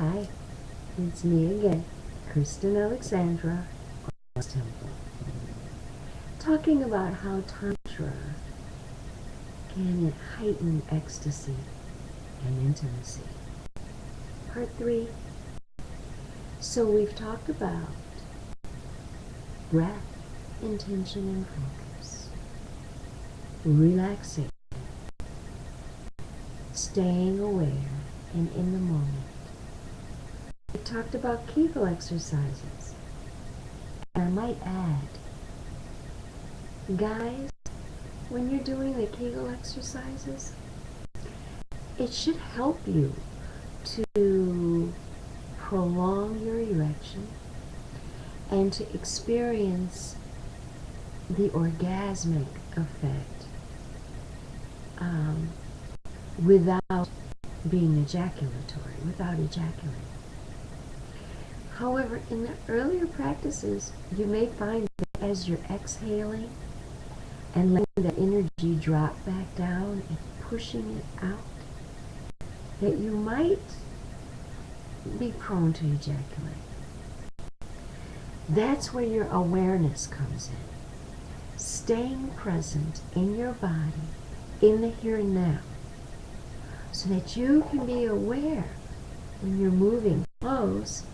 Hi, it's me again, Kristen Alexandra, Temple, talking about how Tantra can heighten ecstasy and intimacy. Part 3. So we've talked about breath, intention, and focus, relaxing, staying aware and in the moment. We talked about Kegel exercises. And I might add, guys, when you're doing the Kegel exercises, it should help you to prolong your erection and to experience the orgasmic effect without being ejaculatory, without ejaculating. However, in the earlier practices, you may find that as you're exhaling and letting that energy drop back down and pushing it out, that you might be prone to ejaculate. That's where your awareness comes in. Staying present in your body, in the here and now, so that you can be aware when you're moving close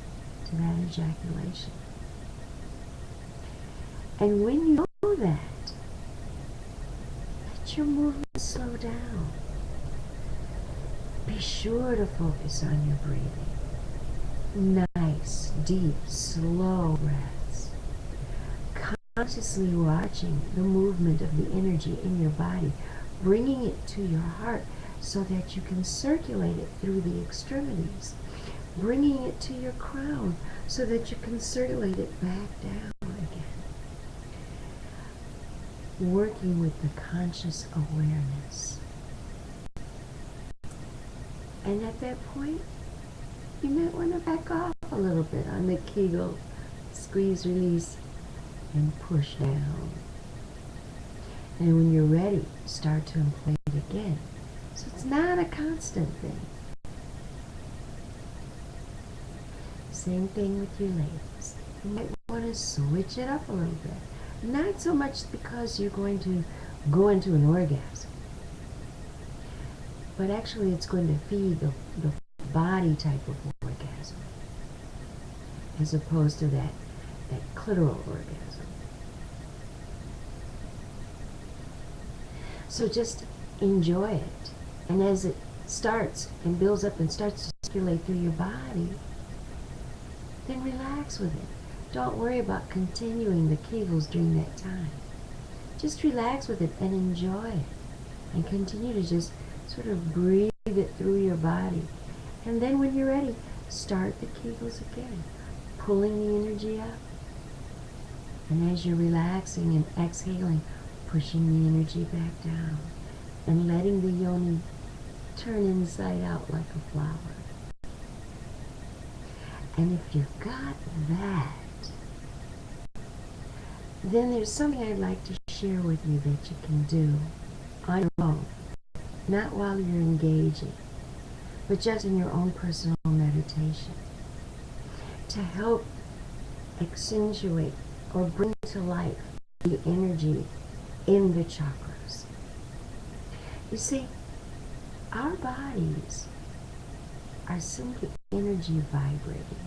to that ejaculation. And when you know that, let your movement slow down. Be sure to focus on your breathing. Nice, deep, slow breaths. Consciously watching the movement of the energy in your body, bringing it to your heart so that you can circulate it through the extremities, bringing it to your crown so that you can circulate it back down again. Working with the conscious awareness. And at that point, you might want to back off a little bit on the Kegel, squeeze, release, and push down. And when you're ready, start to inflate it again. So it's not a constant thing. Same thing with you ladies. You might want to switch it up a little bit. Not so much because you're going to go into an orgasm, but actually it's going to feed the body type of orgasm, as opposed to that clitoral orgasm. So just enjoy it. And as it starts and builds up and starts to circulate through your body, then relax with it. Don't worry about continuing the Kegels during that time. Just relax with it and enjoy it. And continue to just sort of breathe it through your body. And then when you're ready, start the Kegels again, pulling the energy up. And as you're relaxing and exhaling, pushing the energy back down and letting the yoni turn inside out like a flower. And if you've got that, then there's something I'd like to share with you that you can do on your own. Not while you're engaging, but just in your own personal meditation, to help accentuate or bring to life the energy in the chakras. You see, our bodies are simply energy vibrating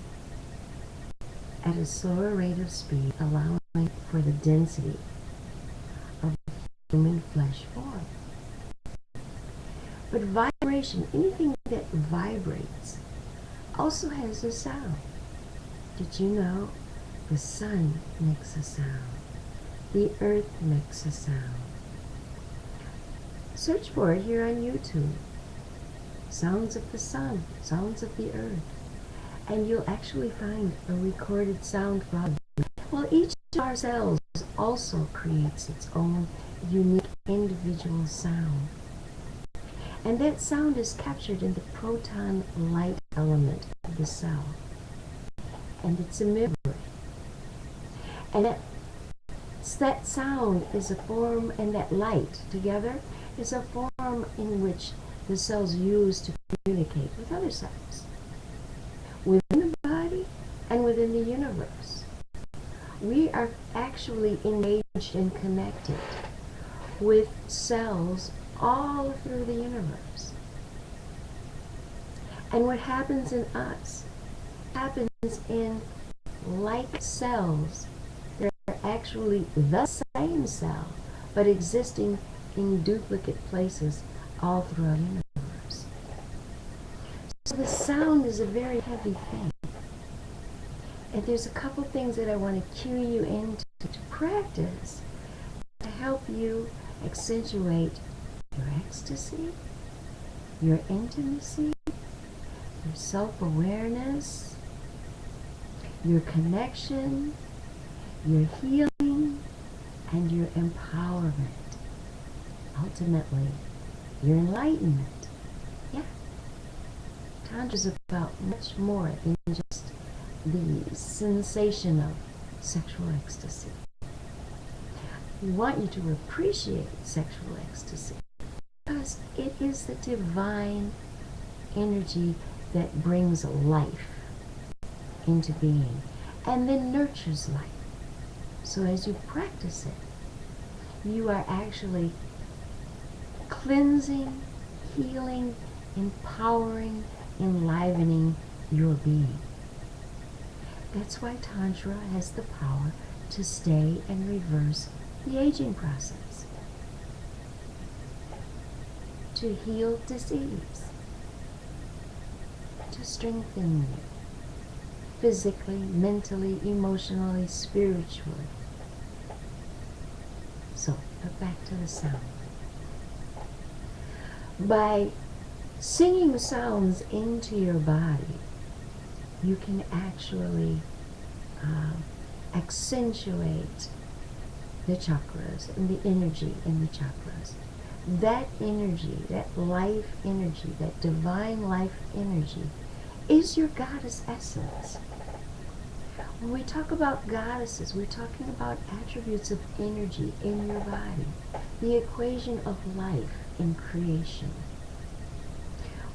at a slower rate of speed, allowing for the density of human flesh form. But vibration, anything that vibrates, also has a sound. Did you know the sun makes a sound? The earth makes a sound. Search for it here on YouTube. Sounds of the sun, sounds of the earth. And you'll actually find a recorded sound from it. Well, each of our cells also creates its own unique individual sound. And that sound is captured in the proton light element of the cell. And it's a membrane. And that sound is a form, and that light together is a form in which the cells use to communicate with other cells. within the body and within the universe. We are actually engaged and connected with cells all through the universe. And what happens in us happens in like cells. They're actually the same cell, but existing in duplicate places all throughout the universe. So the sound is a very heavy thing. And there's a couple things that I want to cue you into to practice to help you accentuate your ecstasy, your intimacy, your self-awareness, your connection, your healing, and your empowerment. Ultimately, your enlightenment. Yeah. Tantra is about much more than just the sensation of sexual ecstasy. We want you to appreciate sexual ecstasy because it is the divine energy that brings life into being and then nurtures life. So as you practice it, you are actually cleansing, healing, empowering, enlivening your being. That's why Tantra has the power to stay and reverse the aging process, to heal disease, to strengthen you physically, mentally, emotionally, spiritually. So, but back to the sound. By singing sounds into your body, you can actually accentuate the chakras and the energy in the chakras. That energy, that life energy, that divine life energy is your goddess essence. When we talk about goddesses, we're talking about attributes of energy in your body, the equation of life in creation.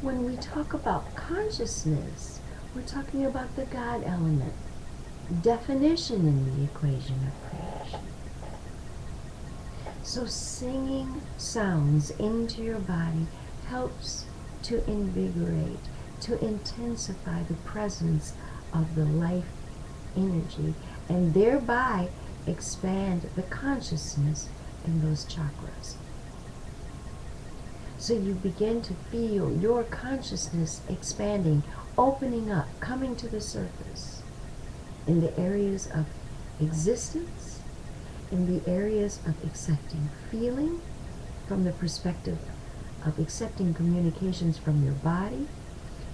When we talk about consciousness, we're talking about the God element, definition in the equation of creation. So singing sounds into your body helps to invigorate, to intensify the presence of the life energy and thereby expand the consciousness in those chakras. So you begin to feel your consciousness expanding, opening up, coming to the surface in the areas of existence, in the areas of accepting feeling from the perspective of accepting communications from your body,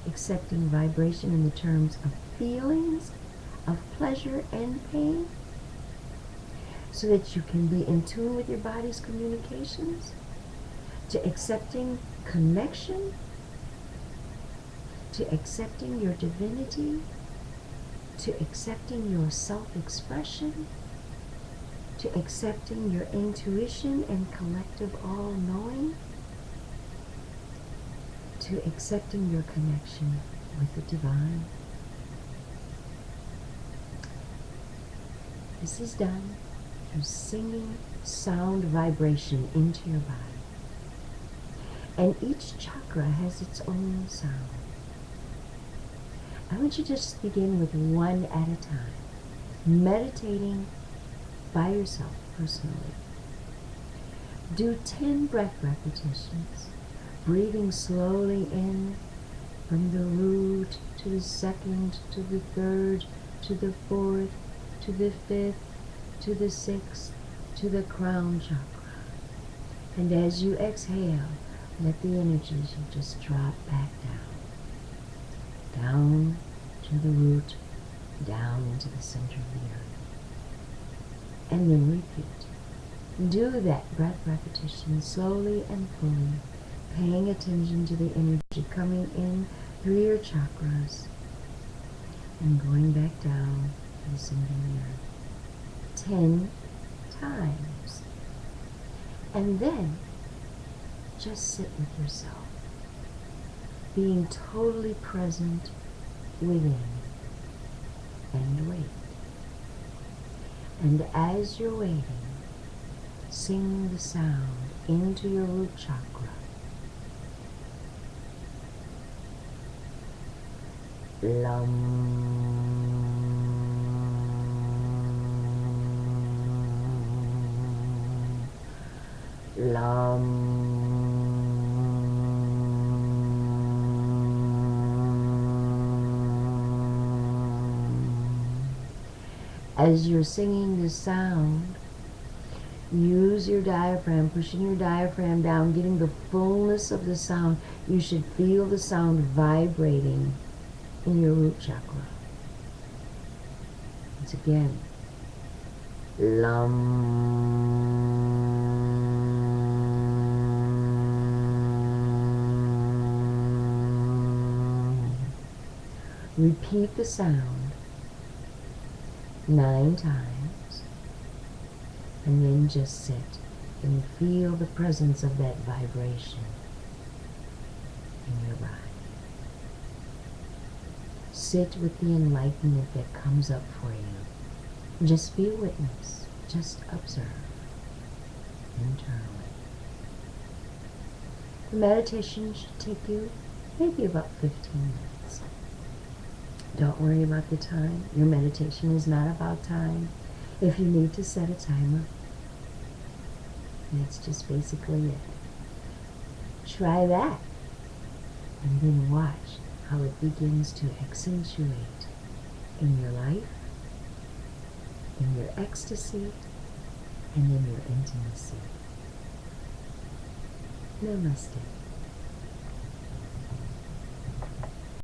accepting vibration in the terms of feelings, of pleasure and pain, so that you can be in tune with your body's communications, to accepting connection, to accepting your divinity, to accepting your self-expression, to accepting your intuition and collective all-knowing, to accepting your connection with the divine. This is done through singing sound vibration into your body. And each chakra has its own sound. I want you to just begin with one at a time, meditating by yourself personally. Do 10 breath repetitions, breathing slowly in from the root to the second, to the third, to the fourth, to the fifth, to the sixth, to the crown chakra. And as you exhale, let the energies just drop back down. Down to the root, down into the center of the earth. And then repeat. Do that breath repetition slowly and fully, paying attention to the energy coming in through your chakras and going back down to the center of the earth 10 times. And then just sit with yourself, being totally present within and wait. And as you're waiting, sing the sound into your root chakra. Lam. Lam. As you're singing this sound, use your diaphragm, pushing your diaphragm down, getting the fullness of the sound. You should feel the sound vibrating in your root chakra. Once again, Lam. Repeat the sound 9 times, and then just sit and feel the presence of that vibration in your body. Sit with the enlightenment that comes up for you. Just be a witness. Just observe internally. The meditation should take you maybe about 15 minutes. Don't worry about the time. Your meditation is not about time. If you need to set a timer, that's just basically it. Try that, and then watch how it begins to accentuate in your life, in your ecstasy, and in your intimacy. Namaste.